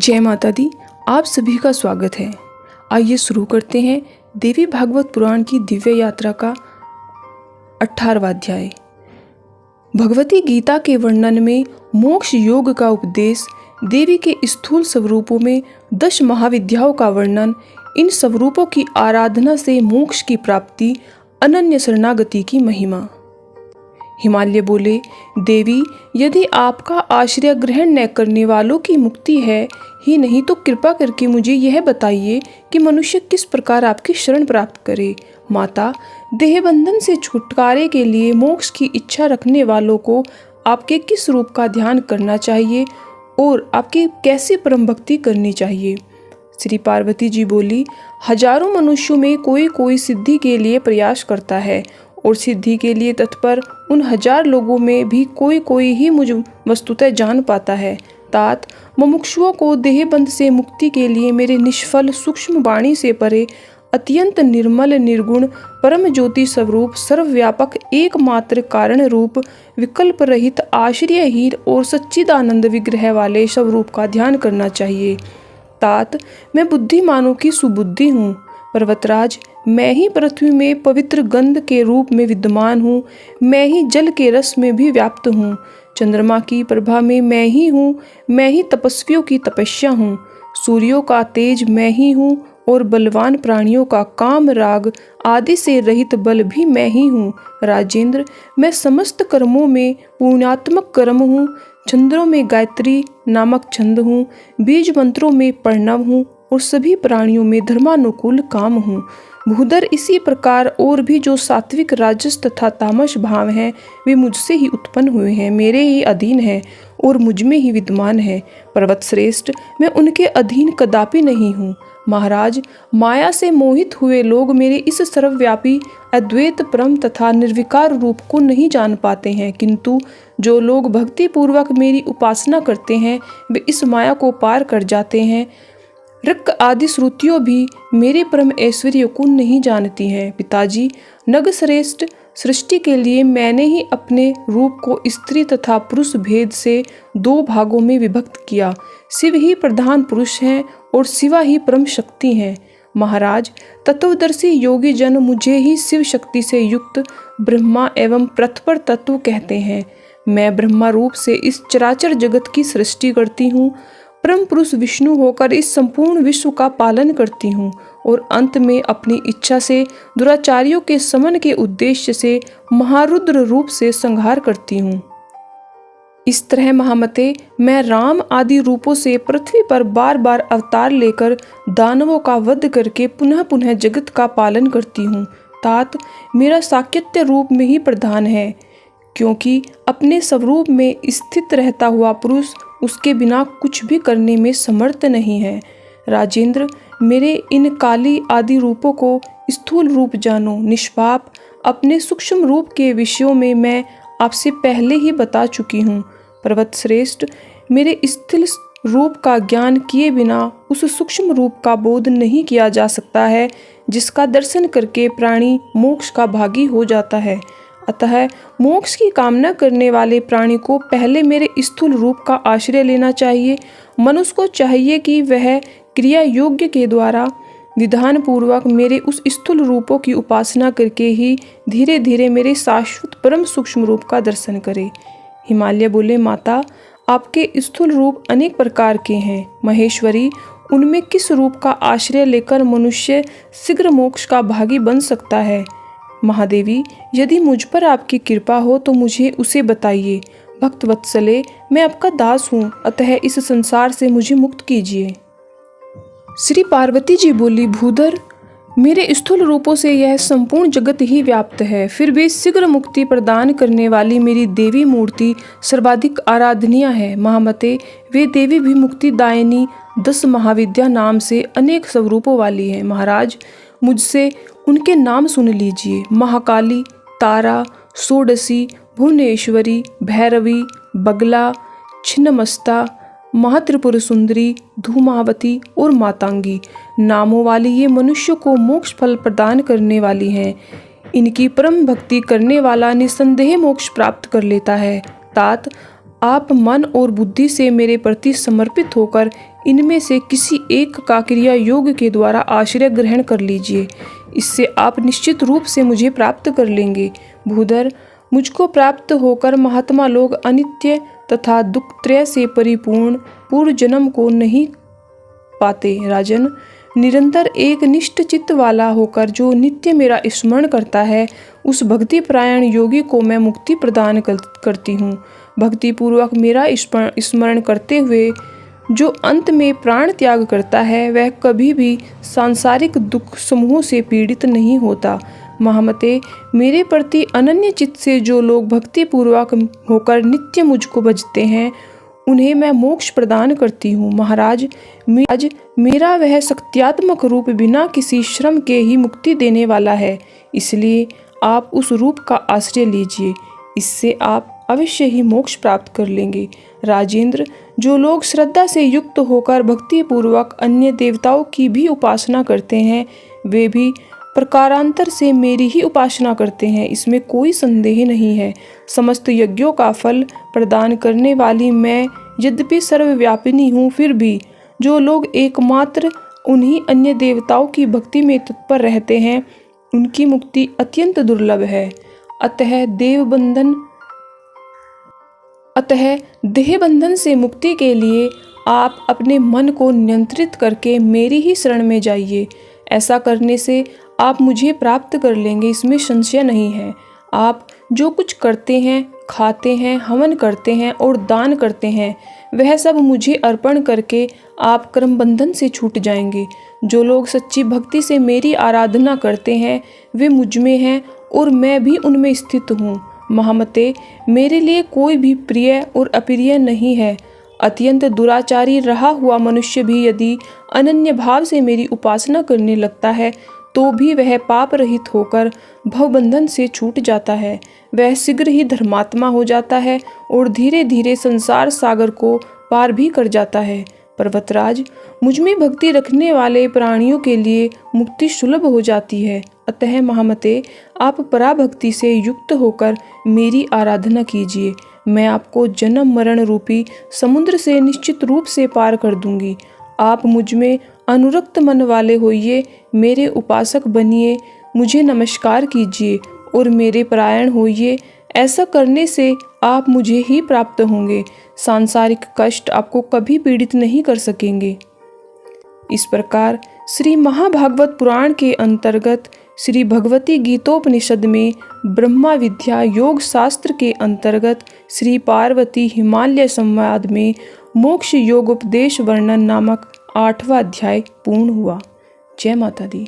जय माता दी। आप सभी का स्वागत है। आइए शुरू करते हैं देवी भागवत पुराण की दिव्य यात्रा का 18वां अध्याय। भगवती गीता के वर्णन में मोक्ष योग का उपदेश, देवी के स्थूल स्वरूपों में 10 महाविद्याओं का वर्णन, इन स्वरूपों की आराधना से मोक्ष की प्राप्ति, अनन्य शरणागति की महिमा। हिमालय बोले, देवी, यदि आपका आश्रय ग्रहण न करने वालों की मुक्ति है ही नहीं तो कृपा करके मुझे यह बताइए कि मनुष्य किस प्रकार आपकी शरण प्राप्त करे। माता, देह बंधन से छुटकारे के लिए मोक्ष की इच्छा रखने वालों को आपके किस रूप का ध्यान करना चाहिए और आपकी कैसी परम भक्ति करनी चाहिए। श्री पार्वती जी बोली, हजारों मनुष्यों में कोई कोई सिद्धि के लिए प्रयास करता है और सिद्धि के लिए तत्पर उन 1000 लोगों में भी कोई कोई ही मुझ वस्तुतः जान पाता है। तात, मुमुक्षुओं को देहबंध से मुक्ति के लिए मेरे निष्फल सूक्ष्म वाणी से परे अत्यंत निर्मल निर्गुण परम ज्योति स्वरूप सर्वव्यापक एकमात्र कारण रूप विकल्प रहित आश्रयहीन और सच्चिदानंद विग्रह वाले स्वरूप का ध्यान करना चाहिए। तात, मैं बुद्धिमानों की सुबुद्धि हूँ। पर्वतराज, मैं ही पृथ्वी में पवित्र गंध के रूप में विद्यमान हूँ, मैं ही जल के रस में भी व्याप्त हूँ, चंद्रमा की प्रभा में मैं ही हूँ, मैं ही तपस्वियों की तपस्या हूँ, सूर्यों का तेज मैं ही हूँ और बलवान प्राणियों का काम राग आदि से रहित बल भी मैं ही हूँ। राजेंद्र, मैं समस्त कर्मों में पुण्यात्मक कर्म हूँ, छंदों में गायत्री नामक छंद हूँ, बीज मंत्रों में प्रणव हूँ और सभी प्राणियों में धर्मानुकूल काम हूँ। भूधर, इसी प्रकार और भी जो सात्विक राजस तथा तामस भाव हैं वे मुझसे ही उत्पन्न हुए हैं, मेरे ही अधीन हैं और मुझ में ही विद्यमान है। पर्वत श्रेष्ठ, मैं उनके अधीन कदापि नहीं हूँ। महाराज, माया से मोहित हुए लोग मेरे इस सर्वव्यापी अद्वैत परम तथा निर्विकार रूप को नहीं जान पाते हैं, किंतु जो लोग भक्ति पूर्वक मेरी उपासना करते हैं वे इस माया को पार कर जाते हैं। ऋक् आदि श्रुतियों भी मेरे परम ऐश्वर्य को नहीं जानती हैं। पिताजी, नग श्रेष्ठ, सृष्टि के लिए मैंने ही अपने रूप को स्त्री तथा पुरुष भेद से 2 भागों में विभक्त किया। शिव ही प्रधान पुरुष हैं और शिवा ही परम शक्ति हैं। महाराज, तत्वदर्शी योगी जन मुझे ही शिव शक्ति से युक्त ब्रह्मा एवं प्रथपर तत्व कहते हैं। मैं ब्रह्मा रूप से इस चराचर जगत की सृष्टि करती हूँ, परम पुरुष विष्णु होकर इस संपूर्ण विश्व का पालन करती हूँ और अंत में अपनी इच्छा से दुराचारियों के समन के उद्देश्य से महारुद्र रूप से संहार करती हूँ। इस तरह महामते, मैं राम आदि रूपों से पृथ्वी पर बार बार अवतार लेकर दानवों का वध करके पुनः पुनः जगत का पालन करती हूँ। तात, मेरा साकेत्य रूप में ही प्रधान है, क्योंकि अपने स्वरूप में स्थित रहता हुआ पुरुष उसके बिना कुछ भी करने में समर्थ नहीं है। राजेंद्र, मेरे इन काली आदि रूपों को स्थूल रूप जानो। निष्पाप, अपने सूक्ष्म रूप के विषयों में मैं आपसे पहले ही बता चुकी हूँ। पर्वत श्रेष्ठ, मेरे स्थूल रूप का ज्ञान किए बिना उस सूक्ष्म रूप का बोध नहीं किया जा सकता है, जिसका दर्शन करके प्राणी मोक्ष का भागी हो जाता है। अतः मोक्ष की कामना करने वाले प्राणी को पहले मेरे स्थूल रूप का आश्रय लेना चाहिए। मनुष्य को चाहिए कि वह क्रिया योग्य के द्वारा विधान पूर्वक मेरे उस स्थूल रूपों की उपासना करके ही धीरे धीरे मेरे शाश्वत परम सूक्ष्म रूप का दर्शन करे। हिमालय बोले, माता, आपके स्थूल रूप अनेक प्रकार के हैं। महेश्वरी, उनमें किस रूप का आश्रय लेकर मनुष्य शीघ्र मोक्ष का भागी बन सकता है। महादेवी, यदि मुझ पर आपकी कृपा हो तो मुझे उसे बताइए। भक्त वत्सले, मैं आपका दास हूँ, अतः इस संसार से मुझे मुक्त कीजिए। श्री पार्वती जी बोली, भूधर, मेरे स्थूल रूपों से यह संपूर्ण जगत ही व्याप्त है, फिर भी शीघ्र मुक्ति प्रदान करने वाली मेरी देवी मूर्ति सर्वाधिक आराधनीय है। महामते, वे देवी भी मुक्तिदायिनी 10 महाविद्या नाम से अनेक स्वरूपों वाली है। महाराज, मुझसे उनके नाम सुन लीजिए। महाकाली, तारा, षोडशी, भुवनेश्वरी, भैरवी, बगला, छिन्नमस्ता, महात्रिपुर सुंदरी, धूमावती और मातांगी नामों वाली ये मनुष्य को मोक्ष फल प्रदान करने वाली हैं। इनकी परम भक्ति करने वाला निसंदेह मोक्ष प्राप्त कर लेता है। तात, आप मन और बुद्धि से मेरे प्रति समर्पित होकर इनमें से किसी एक का क्रिया योग के द्वारा आश्रय ग्रहण कर लीजिए, इससे आप निश्चित रूप से मुझे प्राप्त कर लेंगे। भूधर, मुझको प्राप्त होकर महात्मा लोग अनित्य तथा दुखत्रय से परिपूर्ण पूर्व जन्म को नहीं पाते। राजन, निरंतर एक निष्ठ चित्त वाला होकर जो नित्य मेरा स्मरण करता है, उस भक्ति परायण योगी को मैं मुक्ति प्रदान करती हूँ। भक्ति पूर्वक मेरा स्मरण करते हुए जो अंत में प्राण त्याग करता है, वह कभी भी सांसारिक दुख समूह से पीड़ित नहीं होता। महामते, मेरे प्रति अनन्य चित्त से जो लोग भक्ति पूर्वक होकर नित्य मुझको भजते हैं, उन्हें मैं मोक्ष प्रदान करती हूँ। महाराज, आज मेरा वह शक्त्यात्मक रूप बिना किसी श्रम के ही मुक्ति देने वाला है, इसलिए आप उस रूप का आश्रय लीजिए, इससे आप अवश्य ही मोक्ष प्राप्त कर लेंगे। राजेंद्र, जो लोग श्रद्धा से युक्त होकर भक्ति पूर्वक अन्य देवताओं की भी उपासना करते हैं, वे भी प्रकारांतर से मेरी ही उपासना करते हैं, इसमें कोई संदेह नहीं है। समस्त यज्ञों का फल प्रदान करने वाली मैं यद्यपि सर्वव्यापिनी हूँ, फिर भी जो लोग एकमात्र उन्हीं अन्य देवताओं की भक्ति में तत्पर रहते हैं, उनकी मुक्ति अत्यंत दुर्लभ है। अतः देह बंधन से मुक्ति के लिए आप अपने मन को नियंत्रित करके मेरी ही शरण में जाइए। ऐसा करने से आप मुझे प्राप्त कर लेंगे, इसमें संशय नहीं है। आप जो कुछ करते हैं, खाते हैं, हवन करते हैं और दान करते हैं, वह सब मुझे अर्पण करके आप कर्म बंधन से छूट जाएंगे। जो लोग सच्ची भक्ति से मेरी आराधना करते हैं, वे मुझ में हैं और मैं भी उनमें स्थित हूँ। महामते, मेरे लिए कोई भी प्रिय और अप्रिय नहीं है। अत्यंत दुराचारी रहा हुआ मनुष्य भी यदि अनन्य भाव से मेरी उपासना करने लगता है, तो भी वह पाप रहित होकर भवबंधन से छूट जाता है। वह शीघ्र ही धर्मात्मा हो जाता है और धीरे धीरे संसार सागर को पार भी कर जाता है। पर्वतराज, मुझमें भक्ति रखने वाले प्राणियों के लिए मुक्ति सुलभ हो जाती है। अतः महामते, आप पराभक्ति से युक्त होकर मेरी आराधना कीजिए। मैं आपको जन्म मरण रूपी समुद्र से निश्चित रूप से पार कर दूंगी। आप मुझ में अनुरक्त मन वाले होइए, मेरे उपासक बनिए, मुझे नमस्कार कीजिए और मेरे परायण होइए। ऐसा करने से आप मुझे ही प्राप्त होंगे। सांसारिक कष्ट आपको कभी पीड़ित नहीं कर सकेंगे। इस प्रकार श्री महाभागवत पुराण के अंतर्गत श्री भगवती गीतोपनिषद में ब्रह्मा विद्या योग शास्त्र के अंतर्गत श्री पार्वती हिमालय संवाद में मोक्ष योग उपदेश वर्णन नामक 8वां अध्याय पूर्ण हुआ। जय माता दी।